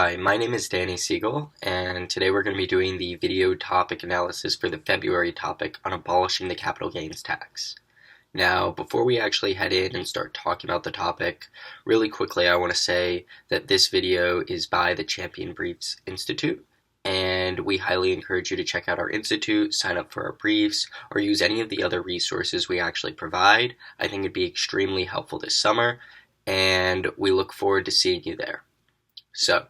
Hi, my name is Danny Siegel, and today we're going to be doing the video topic analysis for the February topic on abolishing the capital gains tax. Now, before we actually head in and start talking about the topic, really quickly I want to say that this video is by the Champion Briefs Institute, and we highly encourage you to check out our institute, sign up for our briefs, or use any of the other resources we actually provide. I think it'd be extremely helpful this summer, and we look forward to seeing you there. So,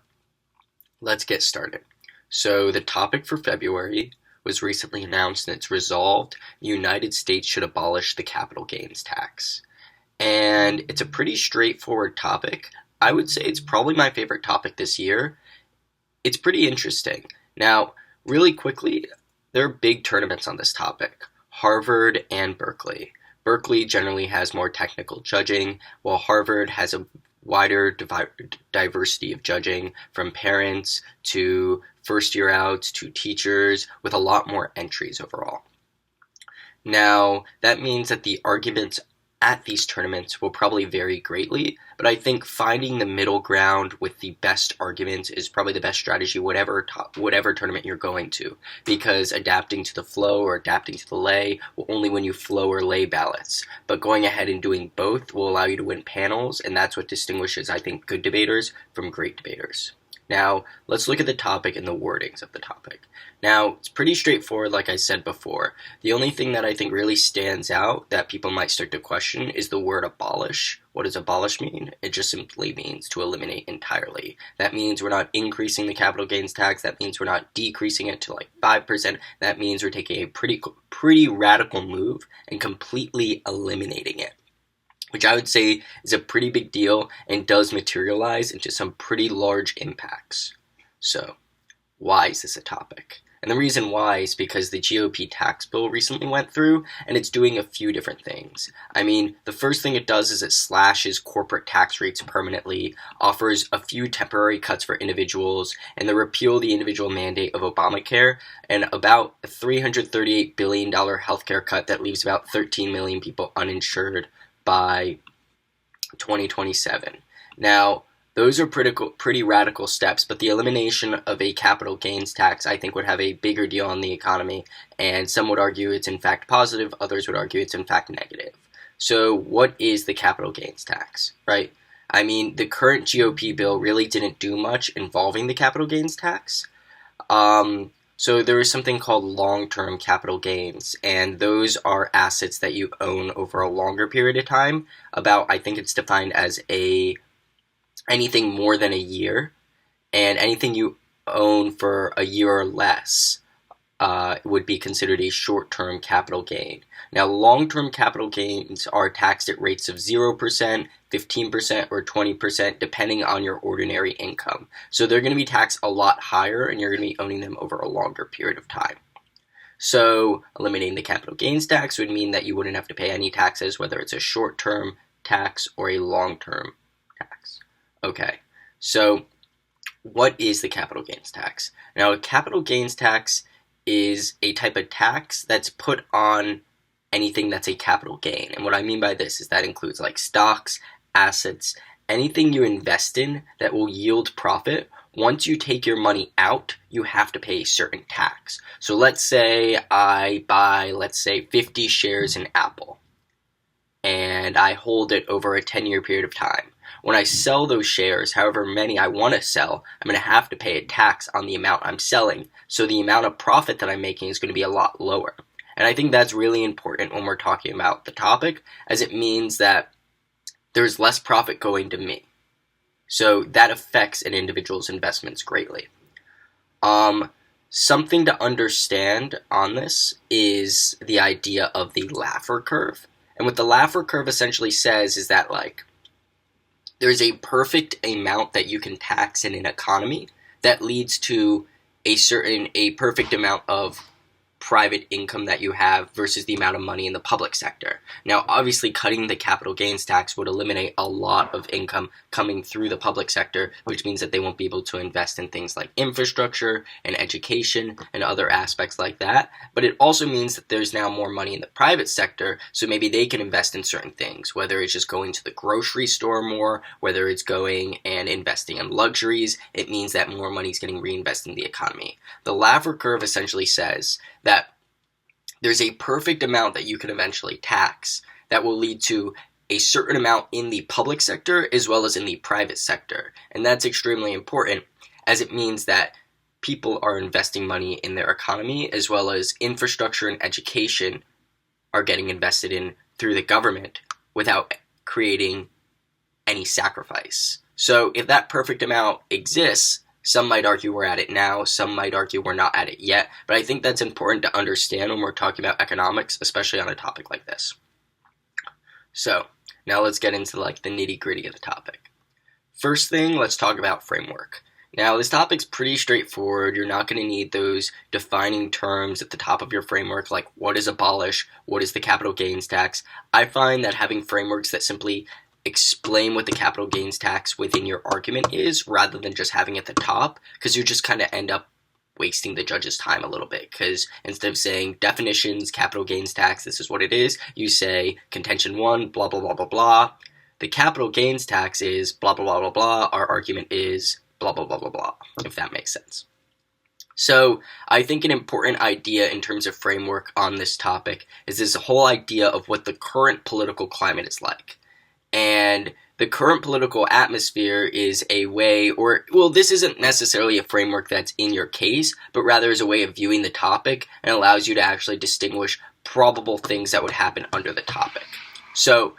let's get started. So, the topic for February was recently announced, and it's resolved: the United States should abolish the capital gains tax. And it's a pretty straightforward topic. I would say it's probably my favorite topic this year. It's pretty interesting. Now, really quickly, there are big tournaments on this topic: Harvard and Berkeley. Berkeley generally has more technical judging, while Harvard has a wider diversity of judging, from parents to first-year outs to teachers, with a lot more entries overall. Now, that means that the arguments at these tournaments will probably vary greatly, but I think finding the middle ground with the best arguments is probably the best strategy whatever tournament you're going to, because adapting to the flow or adapting to the lay will only win you flow or lay ballots, but going ahead and doing both will allow you to win panels, and that's what distinguishes, I think, good debaters from great debaters. Now, let's look at the topic and the wordings of the topic. Now, it's pretty straightforward, like I said before. The only thing that I think really stands out that people might start to question is the word abolish. What does abolish mean? It just simply means to eliminate entirely. That means we're not increasing the capital gains tax. That means we're not decreasing it to like 5%. That means we're taking a pretty radical move and completely eliminating it, which I would say is a pretty big deal and does materialize into some pretty large impacts. So, why is this a topic? And the reason why is because the GOP tax bill recently went through, and it's doing a few different things. I mean, the first thing it does is it slashes corporate tax rates permanently, offers a few temporary cuts for individuals, and the repeal the individual mandate of Obamacare, and about a $338 billion healthcare cut that leaves about 13 million people uninsured by 2027. Now, those are pretty radical steps, but the elimination of a capital gains tax, I think, would have a bigger deal on the economy, and some would argue it's in fact positive, others would argue it's in fact negative. So what is the capital gains tax, right? I mean, the current GOP bill really didn't do much involving the capital gains tax. So there is something called long-term capital gains, and those are assets that you own over a longer period of time. I think it's defined as anything more than a year, and anything you own for a year or less would be considered a short-term capital gain. Now, long-term capital gains are taxed at rates of 0%, 15%, or 20%, depending on your ordinary income. So they're going to be taxed a lot higher, and you're going to be owning them over a longer period of time. So eliminating the capital gains tax would mean that you wouldn't have to pay any taxes, whether it's a short-term tax or a long-term tax. Okay, so what is the capital gains tax? Now, a capital gains tax is a type of tax that's put on anything that's a capital gain. And what I mean by this is that includes like stocks, assets, anything you invest in that will yield profit. Once you take your money out, you have to pay a certain tax. So let's say I buy, 50 shares in Apple, and I hold it over a 10-year period of time. When I sell those shares, however many I want to sell, I'm going to have to pay a tax on the amount I'm selling, so the amount of profit that I'm making is going to be a lot lower. And I think that's really important when we're talking about the topic, as it means that there's less profit going to me. So that affects an individual's investments greatly. Something to understand on this is the idea of the Laffer curve. And what the Laffer curve essentially says is that, there's a perfect amount that you can tax in an economy that leads to a perfect amount of private income that you have versus the amount of money in the public sector. Now, obviously, cutting the capital gains tax would eliminate a lot of income coming through the public sector, which means that they won't be able to invest in things like infrastructure and education and other aspects like that. But it also means that there's now more money in the private sector, so maybe they can invest in certain things, whether it's just going to the grocery store more, whether it's going and investing in luxuries. It means that more money is getting reinvested in the economy. The Laffer curve essentially says that there's a perfect amount that you can eventually tax that will lead to a certain amount in the public sector as well as in the private sector. And that's extremely important, as it means that people are investing money in their economy as well as infrastructure and education are getting invested in through the government without creating any sacrifice. So if that perfect amount exists, some might argue we're at it now, some might argue we're not at it yet, but I think that's important to understand when we're talking about economics, especially on a topic like this. So, now let's get into the nitty-gritty of the topic. First thing, let's talk about framework. Now, this topic's pretty straightforward. You're not going to need those defining terms at the top of your framework, like what is abolish, what is the capital gains tax. I find that having frameworks that simply explain what the capital gains tax within your argument is rather than just having it at the top, because you just kind of end up wasting the judge's time a little bit, because instead of saying definitions, capital gains tax, this is what it is, you say contention 1, blah, blah, blah, blah, blah. The capital gains tax is blah, blah, blah, blah, blah. Our argument is blah, blah, blah, blah, blah, if that makes sense. So I think an important idea in terms of framework on this topic is this whole idea of what the current political climate is like. And the current political atmosphere is a way, this isn't necessarily a framework that's in your case, but rather is a way of viewing the topic and allows you to actually distinguish probable things that would happen under the topic. So,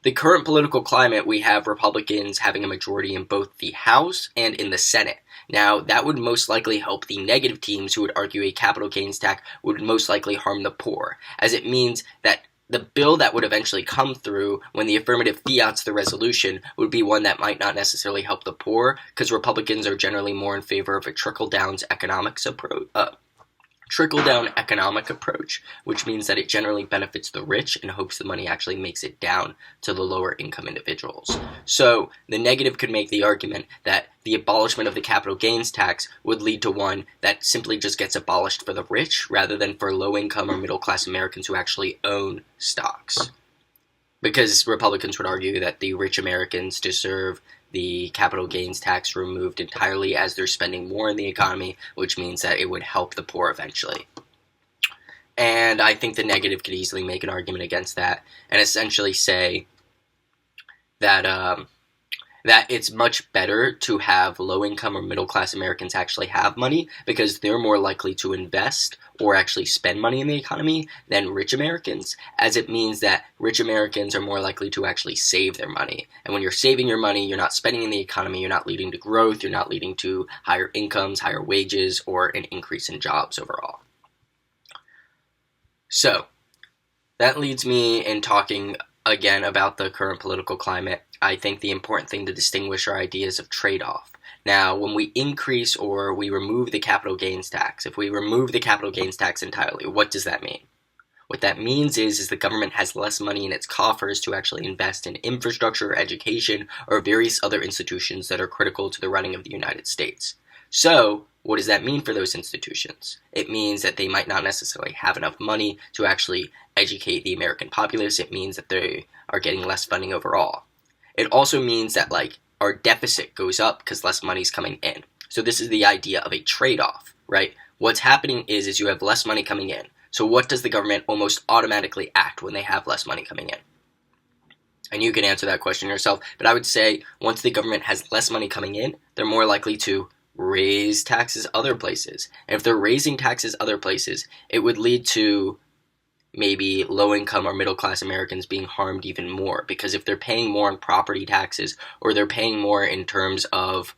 the current political climate, we have Republicans having a majority in both the House and in the Senate. Now, that would most likely help the negative teams who would argue a capital gains tax would most likely harm the poor, as it means that the bill that would eventually come through when the affirmative fiats the resolution would be one that might not necessarily help the poor, because Republicans are generally more in favor of a trickle-down economic approach, which means that it generally benefits the rich and hopes the money actually makes it down to the lower income individuals. So the negative could make the argument that the abolishment of the capital gains tax would lead to one that simply just gets abolished for the rich rather than for low income or middle class Americans who actually own stocks. Because Republicans would argue that the rich Americans deserve the capital gains tax removed entirely, as they're spending more in the economy, which means that it would help the poor eventually. And I think the negative could easily make an argument against that and essentially say that that it's much better to have low-income or middle-class Americans actually have money, because they're more likely to invest or actually spend money in the economy than rich Americans, as it means that rich Americans are more likely to actually save their money. And when you're saving your money, you're not spending in the economy, you're not leading to growth, you're not leading to higher incomes, higher wages, or an increase in jobs overall. So, that leads me in talking again about the current political climate. I think the important thing to distinguish are ideas of trade-off. Now, when we increase or we remove the capital gains tax, if we remove the capital gains tax entirely, what does that mean? What that means is the government has less money in its coffers to actually invest in infrastructure, education, or various other institutions that are critical to the running of the United States. So, what does that mean for those institutions? It means that they might not necessarily have enough money to actually educate the American populace. It means that they are getting less funding overall. It also means that our deficit goes up because less money is coming in. So this is the idea of a trade-off, right? What's happening is you have less money coming in. So what does the government almost automatically act when they have less money coming in? And you can answer that question yourself, but I would say once the government has less money coming in, they're more likely to raise taxes other places. And if they're raising taxes other places, it would lead to maybe low-income or middle-class Americans being harmed even more, because if they're paying more in property taxes or they're paying more in terms of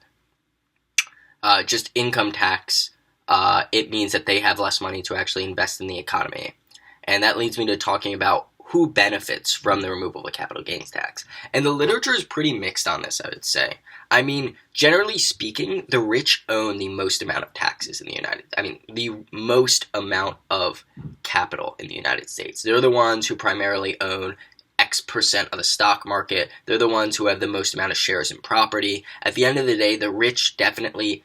just income tax, it means that they have less money to actually invest in the economy. And that leads me to talking about who benefits from the removal of a capital gains tax. And the literature is pretty mixed on this, I would say. I mean, generally speaking, the rich own the most amount of taxes in the most amount of capital in the United States. They're the ones who primarily own X% of the stock market. They're the ones who have the most amount of shares in property. At the end of the day, the rich definitely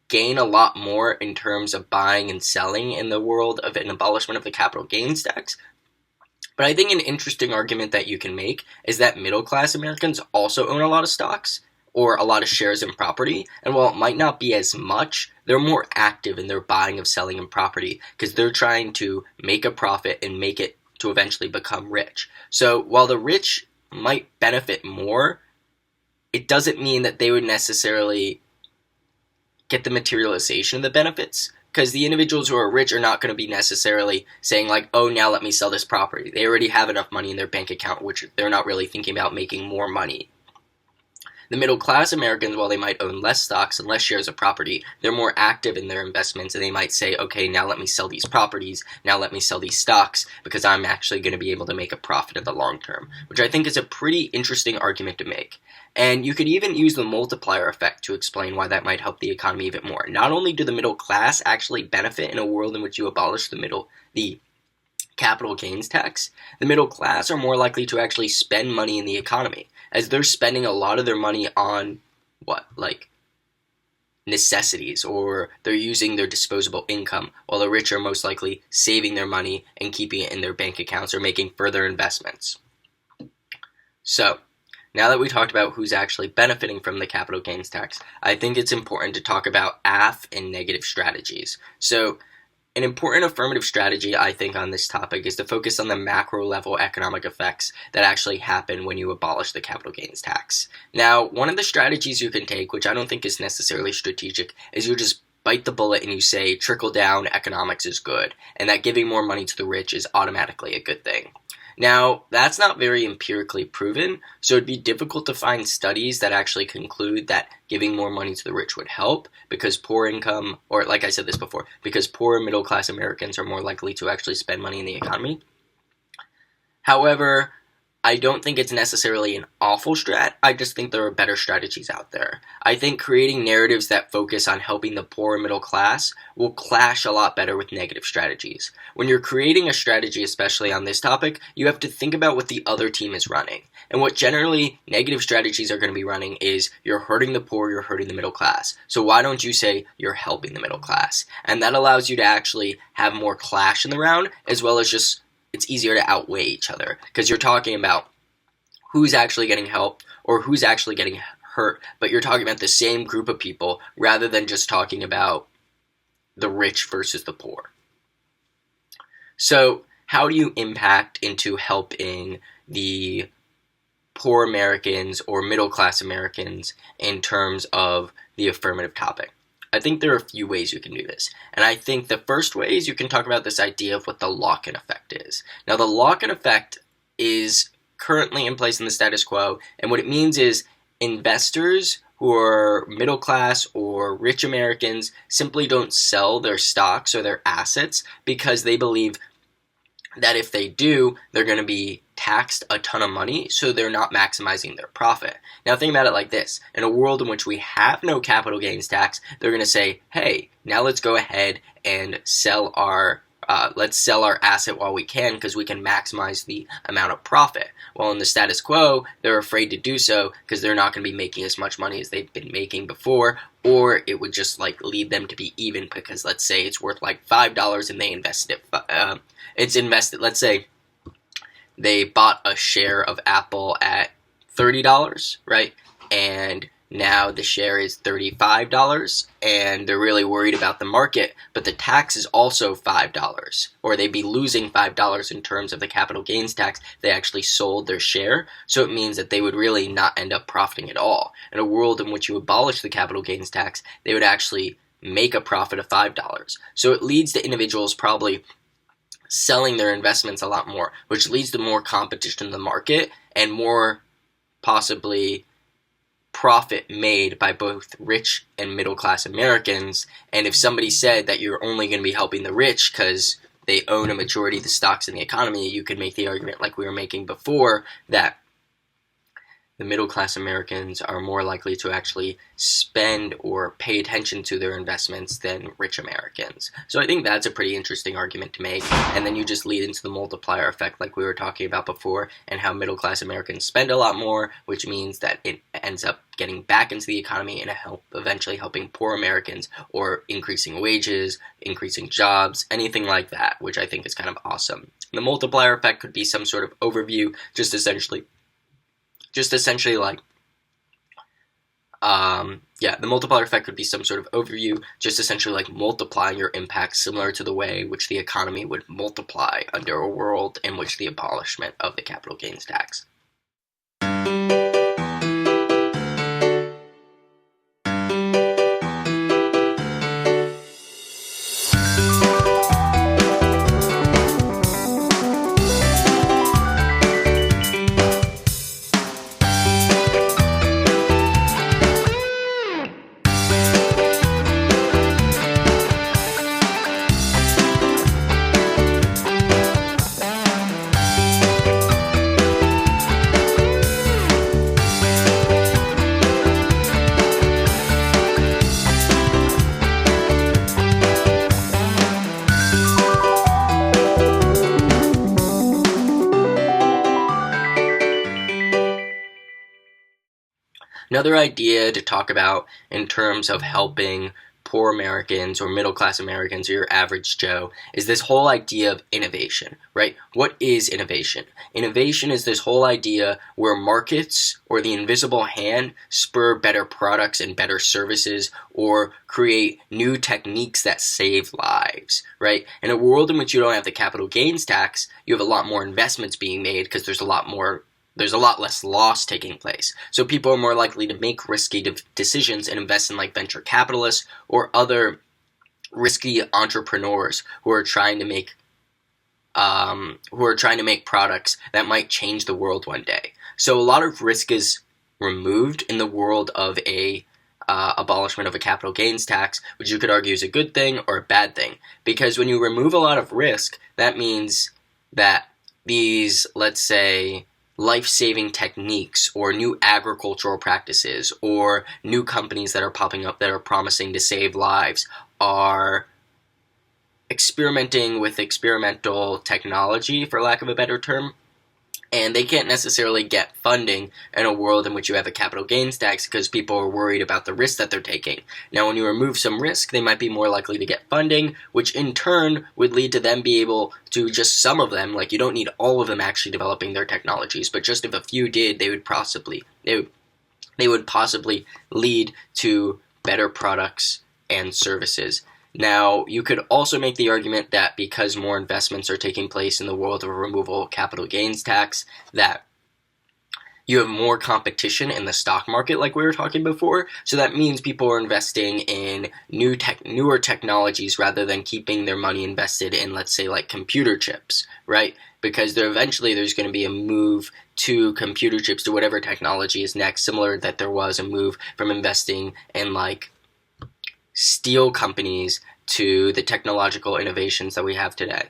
gain a lot more in terms of buying and selling in the world of an abolishment of the capital gains tax. But I think an interesting argument that you can make is that middle-class Americans also own a lot of stocks or a lot of shares in property. And while it might not be as much, they're more active in their buying of selling in property because they're trying to make a profit and make it to eventually become rich. So while the rich might benefit more, it doesn't mean that they would necessarily get the materialization of the benefits, because the individuals who are rich are not going to be necessarily saying like, oh, now let me sell this property. They already have enough money in their bank account, which they're not really thinking about making more money. The middle-class Americans, while they might own less stocks and less shares of property, they're more active in their investments, and they might say, okay, now let me sell these properties, now let me sell these stocks, because I'm actually going to be able to make a profit in the long term, which I think is a pretty interesting argument to make. And you could even use the multiplier effect to explain why that might help the economy even more. Not only do the middle class actually benefit in a world in which you abolish the capital gains tax, the middle class are more likely to actually spend money in the economy, as they're spending a lot of their money on necessities, or they're using their disposable income, while the rich are most likely saving their money and keeping it in their bank accounts or making further investments. So, now that we talked about who's actually benefiting from the capital gains tax, I think it's important to talk about AF and negative strategies. So, an important affirmative strategy, I think, on this topic is to focus on the macro level economic effects that actually happen when you abolish the capital gains tax. Now, one of the strategies you can take, which I don't think is necessarily strategic, is you just bite the bullet and you say trickle down economics is good, and that giving more money to the rich is automatically a good thing. Now, that's not very empirically proven, so it'd be difficult to find studies that actually conclude that giving more money to the rich would help, because poor income, or like I said this before, because poor and middle class Americans are more likely to actually spend money in the economy. However, I don't think it's necessarily an awful strat. I just think there are better strategies out there. I think creating narratives that focus on helping the poor and middle class will clash a lot better with negative strategies. When you're creating a strategy, especially on this topic, you have to think about what the other team is running. And what generally negative strategies are going to be running is you're hurting the poor, you're hurting the middle class. So why don't you say you're helping the middle class? And that allows you to actually have more clash in the round, as well as just it's easier to outweigh each other, because you're talking about who's actually getting help or who's actually getting hurt, but you're talking about the same group of people rather than just talking about the rich versus the poor. So how do you impact into helping the poor Americans or middle class Americans in terms of the affirmative topic? I think there are a few ways you can do this. And I think the first way is you can talk about this idea of what the lock-in effect is. Now, the lock-in effect is currently in place in the status quo, and what it means is investors who are middle class or rich Americans simply don't sell their stocks or their assets because they believe that if they do, they're going to be taxed a ton of money, so they're not maximizing their profit. Now think about it like this. In a world in which we have no capital gains tax, they're going to say, hey, now let's go ahead and sell our asset while we can, because we can maximize the amount of profit. While in the status quo, they're afraid to do so because they're not going to be making as much money as they've been making before, or it would just lead them to be even, because let's say it's worth $5 and they invested it. Let's say they bought a share of Apple at $30, right? And now the share is $35, and they're really worried about the market, but the tax is also $5, or they'd be losing $5 in terms of the capital gains tax. They actually sold their share, so it means that they would really not end up profiting at all. In a world in which you abolish the capital gains tax, they would actually make a profit of $5. So it leads to individuals probably selling their investments a lot more, which leads to more competition in the market and more possibly profit made by both rich and middle class Americans. And if somebody said that you're only going to be helping the rich because they own a majority of the stocks in the economy, you could make the argument, like we were making before, that the middle-class Americans are more likely to actually spend or pay attention to their investments than rich Americans. So I think that's a pretty interesting argument to make. And then you just lead into the multiplier effect like we were talking about before, and how middle-class Americans spend a lot more, which means that it ends up getting back into the economy and eventually helping poor Americans, or increasing wages, increasing jobs, anything like that, which I think is kind of awesome. The multiplier effect could be some sort of overview, just essentially like, the multiplier effect could be some sort of overview, just essentially like multiplying your impact, similar to the way which the economy would multiply under a world in which the abolishment of the capital gains tax. Another idea to talk about in terms of helping poor Americans or middle-class Americans or your average Joe is this whole idea of innovation, right? What is innovation? Innovation is this whole idea where markets or the invisible hand spur better products and better services, or create new techniques that save lives, right? In a world in which you don't have the capital gains tax, you have a lot more investments being made because there's a lot less loss taking place. So people are more likely to make risky decisions and invest in like venture capitalists or other risky entrepreneurs who are trying to make products that might change the world one day. So a lot of risk is removed in the world of a abolishment of a capital gains tax, which you could argue is a good thing or a bad thing. Because when you remove a lot of risk, that means that these, let's say, life-saving techniques or new agricultural practices or new companies that are popping up that are promising to save lives are experimenting with experimental technology, for lack of a better term, and they can't necessarily get funding in a world in which you have a capital gains tax because people are worried about the risk that they're taking. Now, when you remove some risk, they might be more likely to get funding, which in turn would lead to them be able to, just some of them, like you don't need all of them actually developing their technologies, but just if a few did, they would possibly lead to better products and services. Now, you could also make the argument that because more investments are taking place in the world of removal of capital gains tax, that you have more competition in the stock market like we were talking before. So that means people are investing in newer technologies rather than keeping their money invested in, let's say, like computer chips, right? Because there's going to be a move to computer chips, to whatever technology is next, similar that there was a move from investing in like steel companies to the technological innovations that we have today.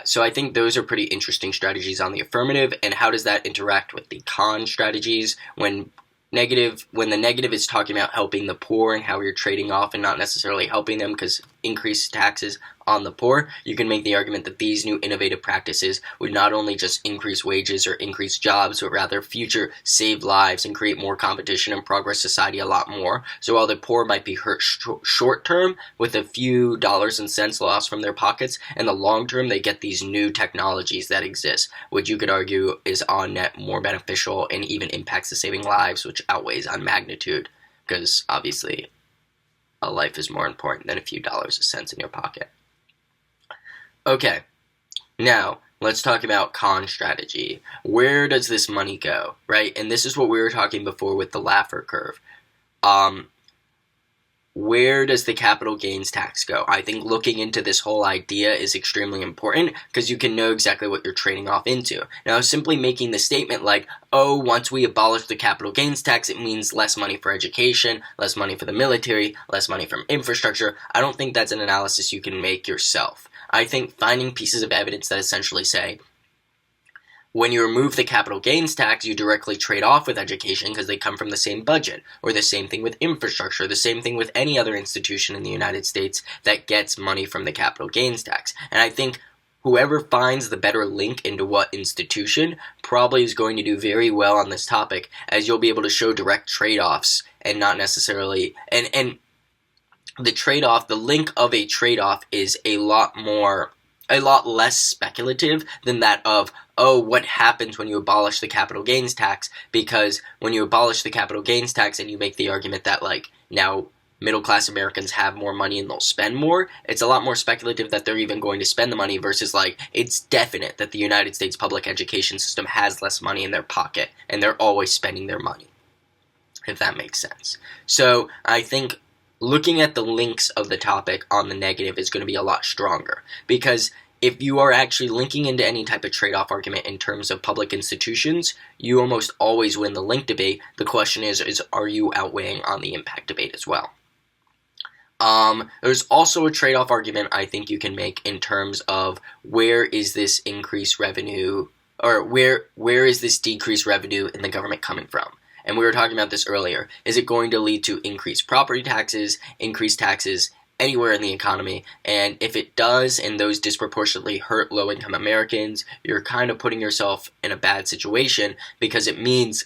So I think those are pretty interesting strategies on the affirmative. And how does that interact with the con strategies when the negative is talking about helping the poor and how you're trading off and not necessarily helping them because increased taxes on the poor? You can make the argument that these new innovative practices would not only just increase wages or increase jobs, but rather future save lives and create more competition and progress society a lot more. So while the poor might be hurt short term with a few dollars and cents lost from their pockets, in the long term they get these new technologies that exist, which you could argue is on net more beneficial and even impacts the saving lives, which outweighs on magnitude, because obviously a life is more important than a few dollars and cents in your pocket. Okay, now let's talk about con strategy. Where does this money go, right? And this is what we were talking before with the Laffer curve. where does the capital gains tax go? I think looking into this whole idea is extremely important because you can know exactly what you're trading off into. Now, simply making the statement like, oh, once we abolish the capital gains tax, it means less money for education, less money for the military, less money from infrastructure. I don't think that's an analysis you can make yourself. I think finding pieces of evidence that essentially say, when you remove the capital gains tax, you directly trade off with education because they come from the same budget, or the same thing with infrastructure, the same thing with any other institution in the United States that gets money from the capital gains tax. And I think whoever finds the better link into what institution probably is going to do very well on this topic, as you'll be able to show direct trade-offs and not necessarily, and the trade-off, the link of a trade-off is a lot less speculative than that of, oh, what happens when you abolish the capital gains tax? Because when you abolish the capital gains tax and you make the argument that, like, now middle-class Americans have more money and they'll spend more, it's a lot more speculative that they're even going to spend the money versus, like, it's definite that the United States public education system has less money in their pocket and they're always spending their money, if that makes sense. So I think looking at the links of the topic on the negative is going to be a lot stronger, because if you are actually linking into any type of trade-off argument in terms of public institutions, you almost always win the link debate. The question is are you outweighing on the impact debate as well? There's also a trade-off argument I think you can make in terms of where is this increased revenue, or where is this decreased revenue in the government coming from? And we were talking about this earlier. Is it going to lead to increased property taxes, increased taxes anywhere in the economy? And if it does, and those disproportionately hurt low-income Americans, you're kind of putting yourself in a bad situation, because it means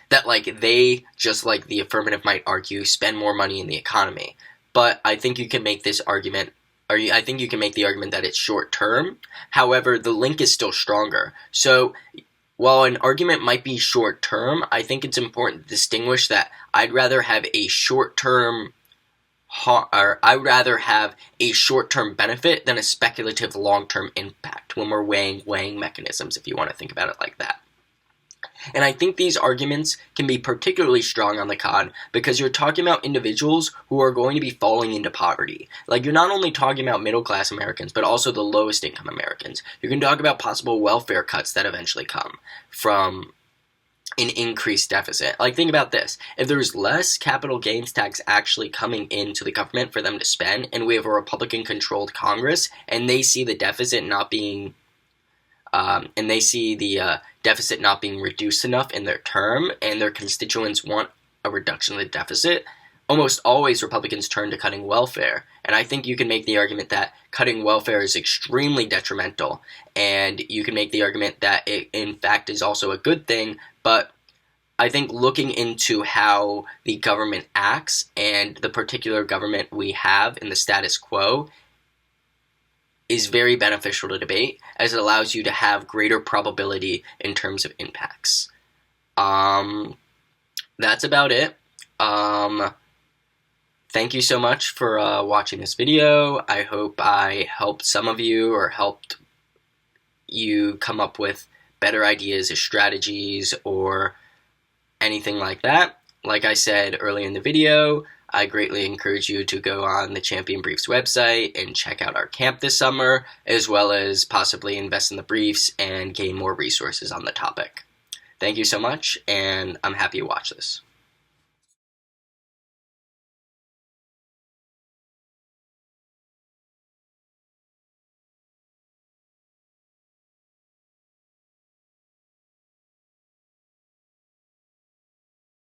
that, like, they, just like the affirmative might argue, spend more money in the economy. But I think you can make this argument, I think you can make the argument that it's short-term. However, the link is still stronger. So while an argument might be short-term, I think it's important to distinguish that I'd rather have a short-term benefit than a speculative long-term impact when we're weighing mechanisms, if you want to think about it like that. And I think these arguments can be particularly strong on the con because you're talking about individuals who are going to be falling into poverty. Like, you're not only talking about middle-class Americans, but also the lowest income Americans. You can talk about possible welfare cuts that eventually come from an increased deficit. Like, think about this. If there's less capital gains tax actually coming into the government for them to spend, and we have a Republican-controlled Congress, and they see the deficit not being deficit not being reduced enough in their term, and their constituents want a reduction in the deficit, almost always Republicans turn to cutting welfare. And I think you can make the argument that cutting welfare is extremely detrimental, and you can make the argument that it, in fact, is also a good thing, but I think looking into how the government acts and the particular government we have in the status quo is very beneficial to debate, as it allows you to have greater probability in terms of impacts. That's about it. Thank you so much for watching this video. I hope I helped some of you, or helped you come up with better ideas or strategies or anything like that. Like I said earlier in the video, I greatly encourage you to go on the Champion Briefs website and check out our camp this summer, as well as possibly invest in the briefs and gain more resources on the topic. Thank you so much, and I'm happy you watched this.